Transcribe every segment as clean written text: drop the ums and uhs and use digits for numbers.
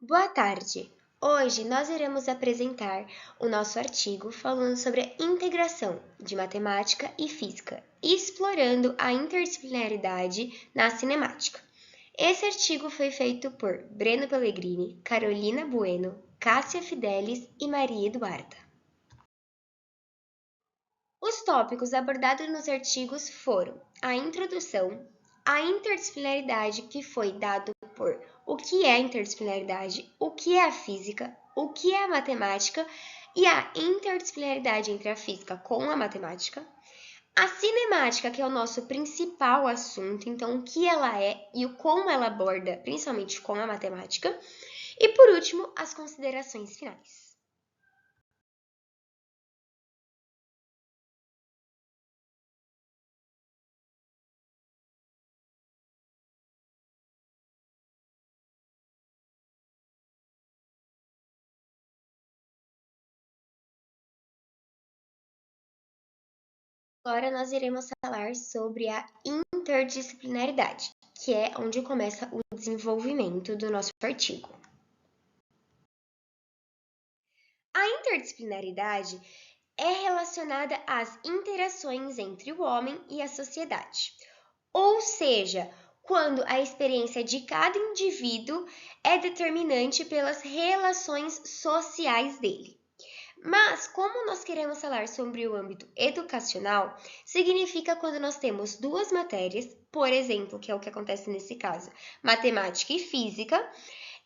Boa tarde! Hoje nós iremos apresentar o nosso artigo falando sobre a integração de matemática e física, explorando a interdisciplinaridade na cinemática. Esse artigo foi feito por Breno Pellegrini, Carolina Bueno, Cássia Fidelis e Maria Eduarda. Os tópicos abordados nos artigos foram a introdução, a interdisciplinaridade, que foi dado por o que é a interdisciplinaridade, o que é a física, o que é a matemática e a interdisciplinaridade entre a física com a matemática. A cinemática, que é o nosso principal assunto, então o que ela é e o como ela aborda, principalmente com a matemática. E por último, as considerações finais. Agora nós iremos falar sobre a interdisciplinaridade, que é onde começa o desenvolvimento do nosso artigo. A interdisciplinaridade é relacionada às interações entre o homem e a sociedade, ou seja, quando a experiência de cada indivíduo é determinante pelas relações sociais dele. Mas, como nós queremos falar sobre o âmbito educacional, significa quando nós temos duas matérias, por exemplo, que é o que acontece nesse caso, matemática e física,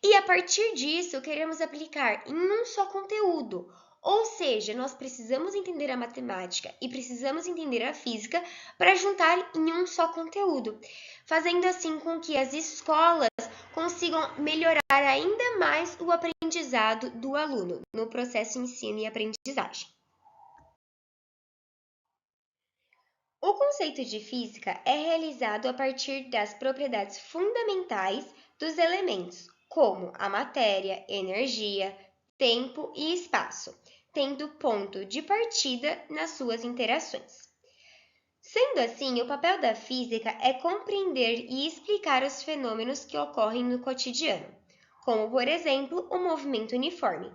e a partir disso queremos aplicar em um só conteúdo. Ou seja, nós precisamos entender a matemática e precisamos entender a física para juntar em um só conteúdo, fazendo assim com que as escolas consigam melhorar ainda mais o aprendizado do aluno no processo de ensino e aprendizagem. O conceito de física é realizado a partir das propriedades fundamentais dos elementos, como a matéria, energia, tempo e espaço, tendo ponto de partida nas suas interações. Sendo assim, o papel da física é compreender e explicar os fenômenos que ocorrem no cotidiano, como, por exemplo, o movimento uniforme,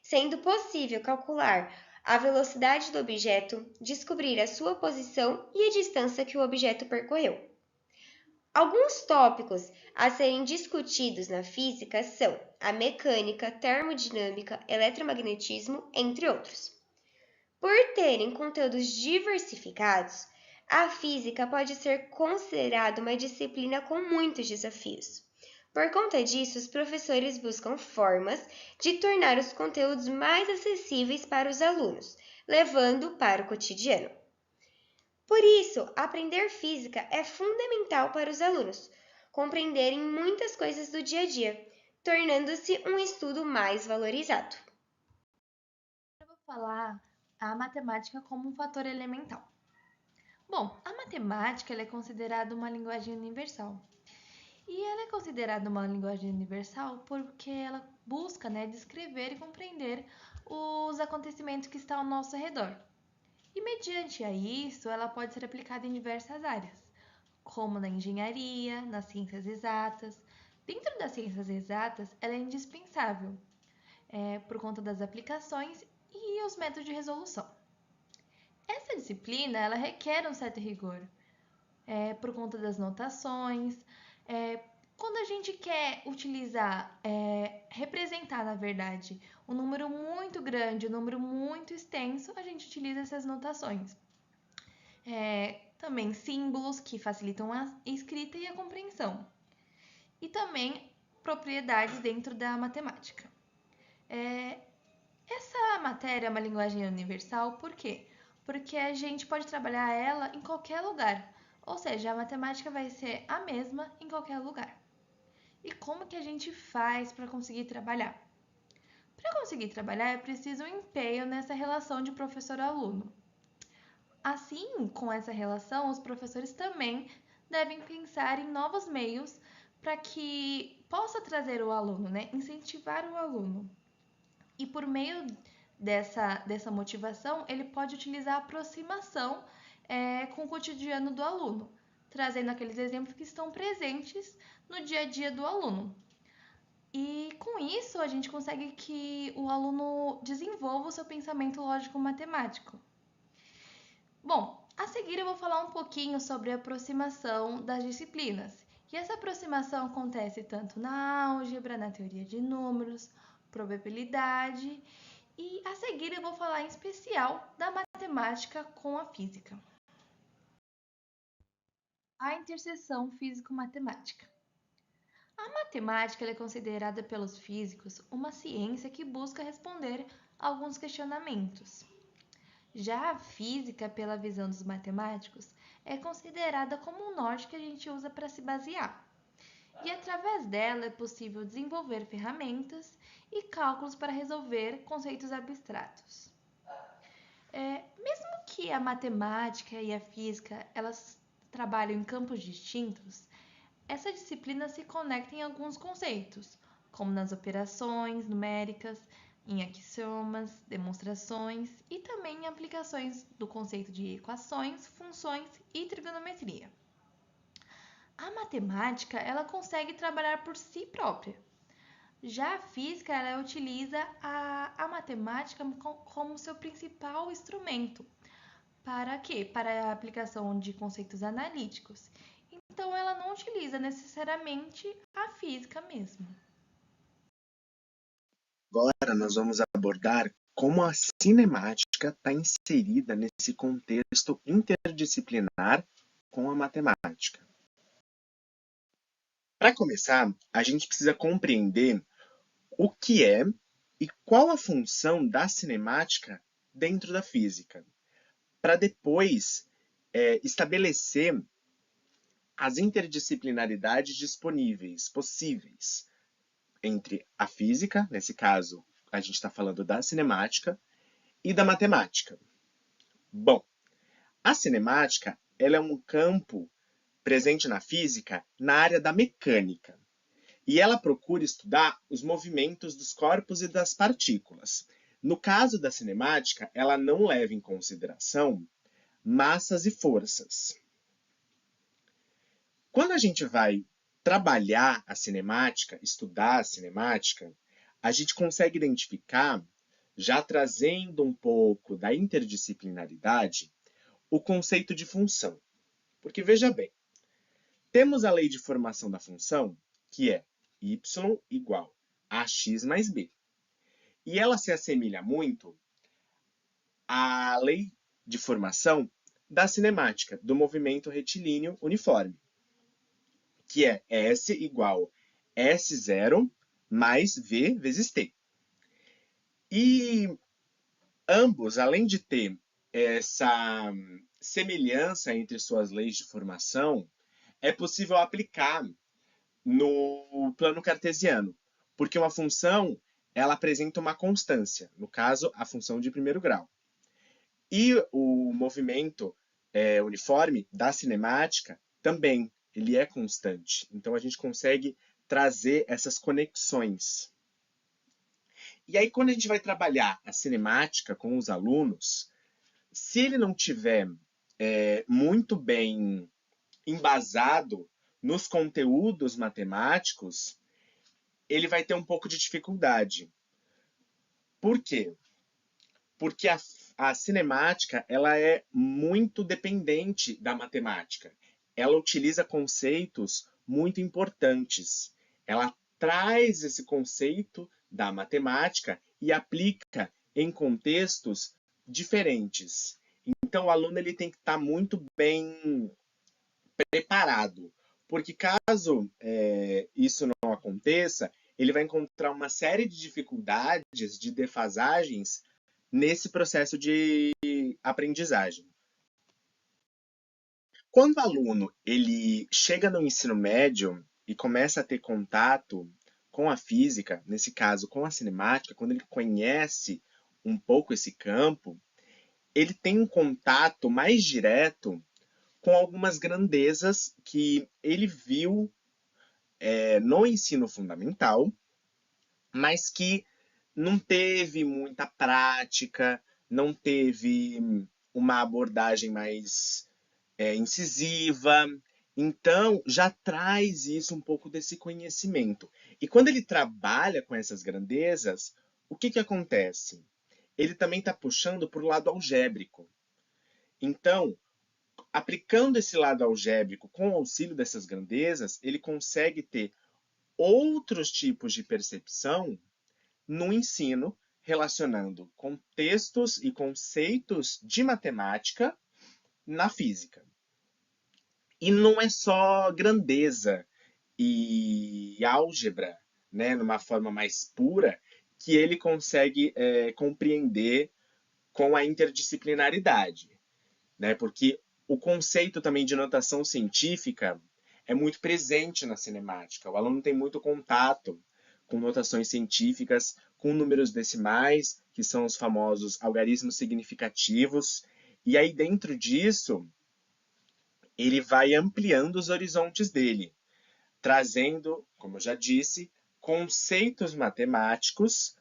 sendo possível calcular a velocidade do objeto, descobrir a sua posição e a distância que o objeto percorreu. Alguns tópicos a serem discutidos na física são a mecânica, termodinâmica, eletromagnetismo, entre outros. Por terem conteúdos diversificados, a física pode ser considerada uma disciplina com muitos desafios. Por conta disso, os professores buscam formas de tornar os conteúdos mais acessíveis para os alunos, levando para o cotidiano. Por isso, aprender física é fundamental para os alunos compreenderem muitas coisas do dia a dia, tornando-se um estudo mais valorizado. Eu vou falar a matemática como um fator elemental. Bom, a matemática ela é considerada uma linguagem universal. E ela é considerada uma linguagem universal porque ela busca, descrever e compreender os acontecimentos que estão ao nosso redor. E mediante a isso, ela pode ser aplicada em diversas áreas, como na engenharia, nas ciências exatas. Dentro das ciências exatas, ela é indispensável, por conta das aplicações e os métodos de resolução. Essa disciplina ela requer um certo rigor, por conta das notações. Quando a gente quer utilizar, representar, na verdade, um número muito grande, um número muito extenso, a gente utiliza essas notações. Também símbolos que facilitam a escrita e a compreensão. E também propriedades dentro da matemática. Essa matéria é uma linguagem universal, por quê? Porque a gente pode trabalhar ela em qualquer lugar, ou seja, a matemática vai ser a mesma em qualquer lugar. E como que a gente faz para conseguir trabalhar? Para conseguir trabalhar é preciso um empenho nessa relação de professor-aluno. Assim, com essa relação, os professores também devem pensar em novos meios para que possa trazer o aluno, incentivar o aluno. E por meio dessa motivação, ele pode utilizar a aproximação com o cotidiano do aluno, trazendo aqueles exemplos que estão presentes no dia a dia do aluno. E com isso a gente consegue que o aluno desenvolva o seu pensamento lógico-matemático. Bom, a seguir eu vou falar um pouquinho sobre a aproximação das disciplinas. E essa aproximação acontece tanto na álgebra, na teoria de números, probabilidade, e a seguir eu vou falar em especial da matemática com a física. A interseção físico-matemática. A matemática é considerada pelos físicos uma ciência que busca responder a alguns questionamentos. Já a física, pela visão dos matemáticos, é considerada como um norte que a gente usa para se basear. E através dela é possível desenvolver ferramentas e cálculos para resolver conceitos abstratos. Mesmo que a matemática e a física elas trabalham em campos distintos, essa disciplina se conecta em alguns conceitos, como nas operações numéricas, em axiomas, demonstrações e também em aplicações do conceito de equações, funções e trigonometria. A matemática ela consegue trabalhar por si própria. Já a física ela utiliza a matemática como seu principal instrumento. Para quê? Para a aplicação de conceitos analíticos. Então, ela não utiliza necessariamente a física mesmo. Agora nós vamos abordar como a cinemática está inserida nesse contexto interdisciplinar com a matemática. Para começar, a gente precisa compreender o que é e qual a função da cinemática dentro da física, para depois estabelecer as interdisciplinaridades disponíveis, possíveis, entre a física, nesse caso a gente está falando da cinemática, e da matemática. Bom, a cinemática ela é um campo presente na física na área da mecânica. E ela procura estudar os movimentos dos corpos e das partículas. No caso da cinemática, ela não leva em consideração massas e forças. Quando a gente vai trabalhar a cinemática, estudar a cinemática, a gente consegue identificar, já trazendo um pouco da interdisciplinaridade, o conceito de função. Porque veja bem, temos a lei de formação da função, que é y igual a x mais b. E ela se assemelha muito à lei de formação da cinemática, do movimento retilíneo uniforme, que é S igual S0 mais V vezes T. E ambos, além de ter essa semelhança entre suas leis de formação, é possível aplicar no plano cartesiano, porque uma função ela apresenta uma constância, no caso, a função de primeiro grau. E o movimento uniforme da cinemática também, ele é constante. Então a gente consegue trazer essas conexões. E aí quando a gente vai trabalhar a cinemática com os alunos, se ele não tiver muito bem embasado nos conteúdos matemáticos, ele vai ter um pouco de dificuldade. Por quê? Porque a cinemática ela é muito dependente da matemática. Ela utiliza conceitos muito importantes. Ela traz esse conceito da matemática e aplica em contextos diferentes. Então, o aluno ele tem que estar muito bem preparado, porque caso isso não aconteça, ele vai encontrar uma série de dificuldades, de defasagens nesse processo de aprendizagem. Quando o aluno ele chega no ensino médio e começa a ter contato com a física, nesse caso com a cinemática, quando ele conhece um pouco esse campo, ele tem um contato mais direto com algumas grandezas que ele viu no ensino fundamental, mas que não teve muita prática, não teve uma abordagem mais incisiva. Então, já traz isso um pouco desse conhecimento. E quando ele trabalha com essas grandezas, o que acontece? Ele também está puxando para o lado algébrico. Então, aplicando esse lado algébrico com o auxílio dessas grandezas, ele consegue ter outros tipos de percepção no ensino, relacionando contextos e conceitos de matemática na física. E não é só grandeza e álgebra, né, numa forma mais pura, que ele consegue compreender com a interdisciplinaridade, né? Porque o conceito também de notação científica é muito presente na cinemática. O aluno tem muito contato com notações científicas, com números decimais, que são os famosos algarismos significativos, e aí dentro disso ele vai ampliando os horizontes dele, trazendo, como eu já disse, conceitos matemáticos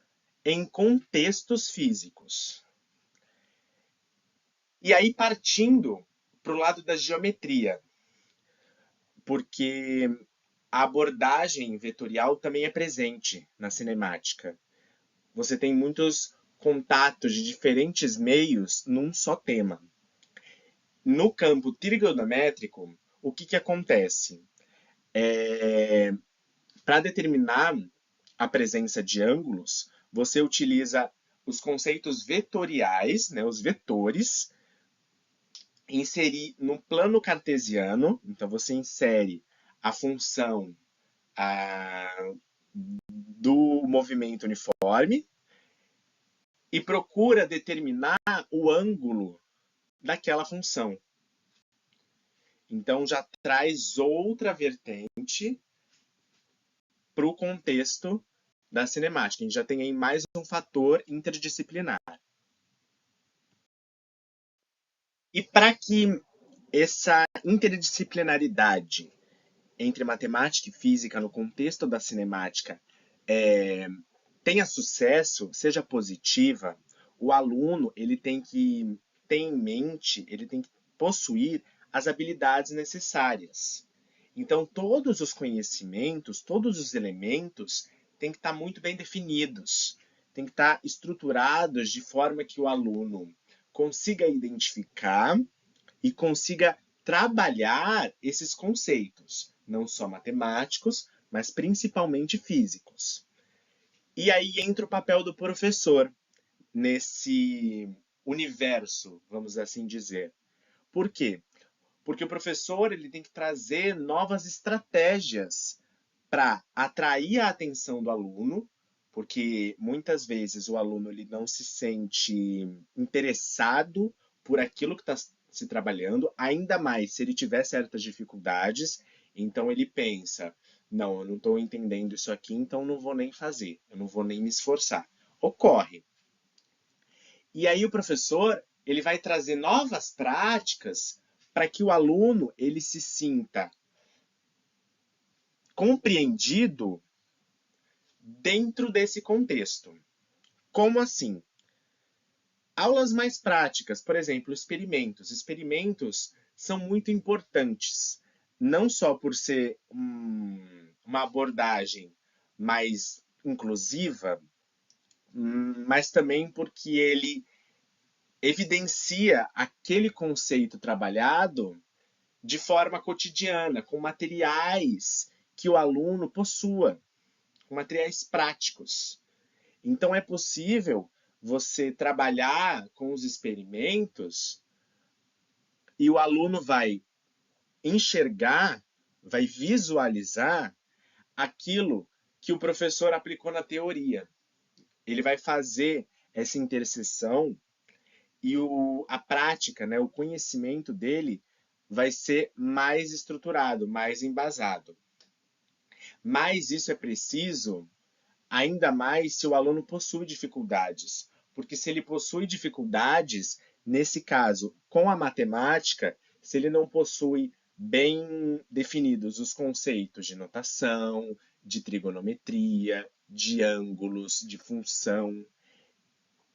em contextos físicos. E aí partindo para o lado da geometria, porque a abordagem vetorial também é presente na cinemática. Você tem muitos contatos de diferentes meios num só tema. No campo trigonométrico, o que acontece? Para determinar a presença de ângulos, você utiliza os conceitos vetoriais, né, os vetores, inserir no plano cartesiano, então você insere a função do movimento uniforme e procura determinar o ângulo daquela função. Então já traz outra vertente para o contexto da cinemática. A gente já tem aí mais um fator interdisciplinar. E para que essa interdisciplinaridade entre matemática e física no contexto da cinemática tenha sucesso, seja positiva, o aluno ele tem que ter em mente, ele tem que possuir as habilidades necessárias. Então, todos os conhecimentos, todos os elementos têm que estar muito bem definidos, têm que estar estruturados de forma que o aluno consiga identificar e consiga trabalhar esses conceitos, não só matemáticos, mas principalmente físicos. E aí entra o papel do professor nesse universo, vamos assim dizer. Por quê? Porque o professor ele tem que trazer novas estratégias para atrair a atenção do aluno, porque muitas vezes o aluno ele não se sente interessado por aquilo que está se trabalhando, ainda mais se ele tiver certas dificuldades, então ele pensa, não, eu não estou entendendo isso aqui, então não vou nem fazer, eu não vou nem me esforçar. Ocorre. E aí o professor ele vai trazer novas práticas para que o aluno ele se sinta compreendido dentro desse contexto. Como assim? Aulas mais práticas, por exemplo, experimentos. Experimentos são muito importantes, não só por ser uma abordagem mais inclusiva, mas também porque ele evidencia aquele conceito trabalhado de forma cotidiana, com materiais que o aluno possua, com materiais práticos. Então é possível você trabalhar com os experimentos e o aluno vai enxergar, vai visualizar aquilo que o professor aplicou na teoria. Ele vai fazer essa interseção e a prática, né, o conhecimento dele vai ser mais estruturado, mais embasado. Mas isso é preciso ainda mais se o aluno possui dificuldades. Porque se ele possui dificuldades, nesse caso, com a matemática, se ele não possui bem definidos os conceitos de notação, de trigonometria, de ângulos, de função,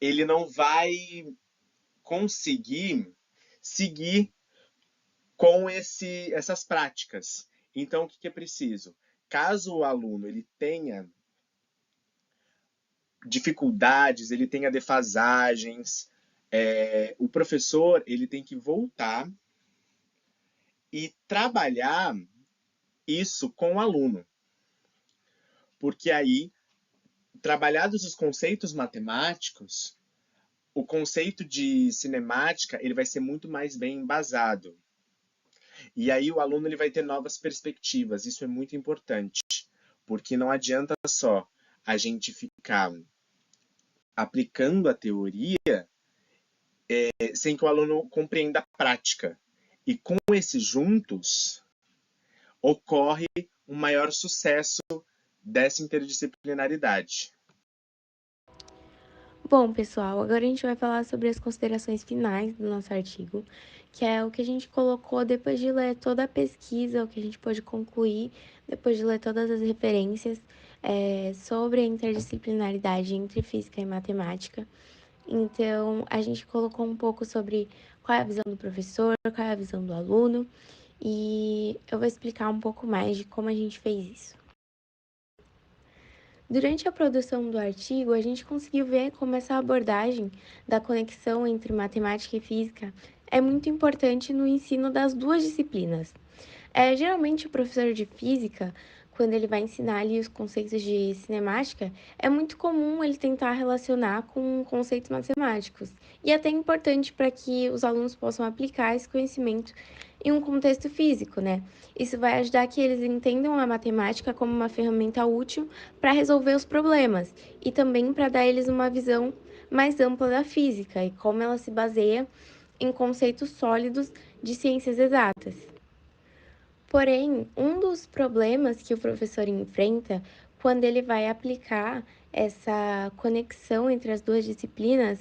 ele não vai conseguir seguir com essas práticas. Então, o que é preciso? Caso o aluno ele tenha dificuldades, ele tenha defasagens, o professor ele tem que voltar e trabalhar isso com o aluno. Porque aí, trabalhados os conceitos matemáticos, o conceito de cinemática ele vai ser muito mais bem embasado. E aí o aluno ele vai ter novas perspectivas. Isso é muito importante, porque não adianta só a gente ficar aplicando a teoria sem que o aluno compreenda a prática. E com esses juntos, ocorre um maior sucesso dessa interdisciplinaridade. Bom, pessoal, agora a gente vai falar sobre as considerações finais do nosso artigo, que é o que a gente colocou depois de ler toda a pesquisa, o que a gente pôde concluir depois de ler todas as referências sobre a interdisciplinaridade entre física e matemática. Então, a gente colocou um pouco sobre qual é a visão do professor, qual é a visão do aluno, e eu vou explicar um pouco mais de como a gente fez isso. Durante a produção do artigo, a gente conseguiu ver como essa abordagem da conexão entre matemática e física é muito importante no ensino das duas disciplinas. Geralmente, o professor de física, quando ele vai ensinar ali os conceitos de cinemática, é muito comum ele tentar relacionar com conceitos matemáticos. E é até importante para que os alunos possam aplicar esse conhecimento em um contexto físico, né? Isso vai ajudar que eles entendam a matemática como uma ferramenta útil para resolver os problemas e também para dar a eles uma visão mais ampla da física e como ela se baseia em conceitos sólidos de ciências exatas. Porém, um dos problemas que o professor enfrenta quando ele vai aplicar essa conexão entre as duas disciplinas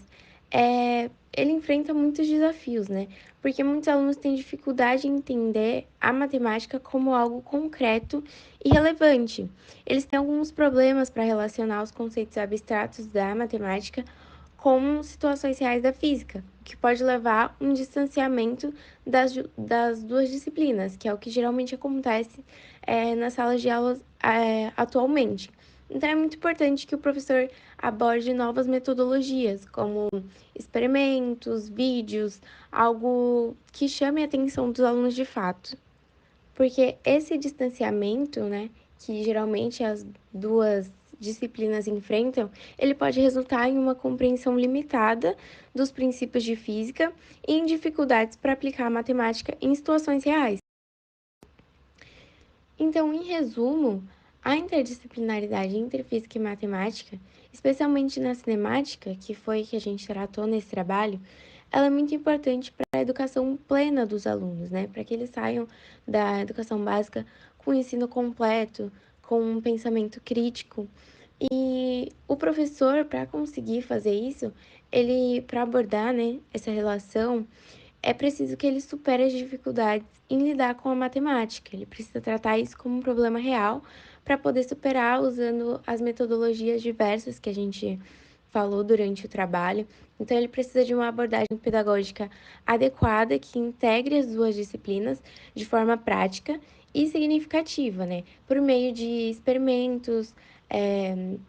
ele enfrenta muitos desafios, né? Porque muitos alunos têm dificuldade em entender a matemática como algo concreto e relevante. Eles têm alguns problemas para relacionar os conceitos abstratos da matemática com situações reais da física, o que pode levar a um distanciamento das duas disciplinas, que é o que geralmente acontece nas salas de aulas atualmente. Então, é muito importante que o professor aborde novas metodologias, como experimentos, vídeos, algo que chame a atenção dos alunos de fato. Porque esse distanciamento, né, que geralmente as duas disciplinas enfrentam, ele pode resultar em uma compreensão limitada dos princípios de física e em dificuldades para aplicar a matemática em situações reais. Então, em resumo, a interdisciplinaridade entre física e matemática, especialmente na cinemática, que foi que a gente tratou nesse trabalho, ela é muito importante para a educação plena dos alunos, né? Para que eles saiam da educação básica com o ensino completo, com um pensamento crítico. E o professor, para conseguir fazer isso, para abordar, né, essa relação, é preciso que ele supere as dificuldades em lidar com a matemática. Ele precisa tratar isso como um problema real para poder superar usando as metodologias diversas que a gente falou durante o trabalho. Então, ele precisa de uma abordagem pedagógica adequada que integre as duas disciplinas de forma prática e significativa, né? Por meio de experimentos.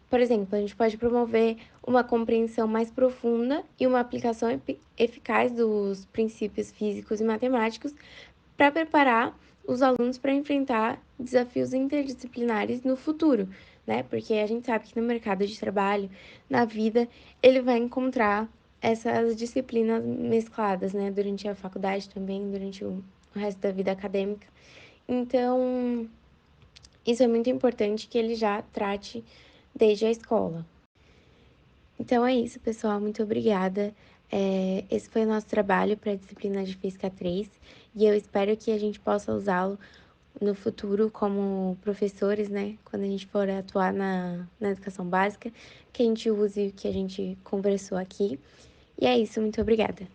Por exemplo, a gente pode promover uma compreensão mais profunda e uma aplicação eficaz dos princípios físicos e matemáticos para preparar os alunos para enfrentar desafios interdisciplinares no futuro, né? Porque a gente sabe que no mercado de trabalho, na vida, ele vai encontrar essas disciplinas mescladas, né? Durante a faculdade também, durante o resto da vida acadêmica. Então, isso é muito importante que ele já trate desde a escola. Então é isso, pessoal. Muito obrigada. Esse foi o nosso trabalho para a disciplina de Física 3 e eu espero que a gente possa usá-lo no futuro como professores, né? Quando a gente for atuar na educação básica, que a gente use o que a gente conversou aqui. E é isso, muito obrigada.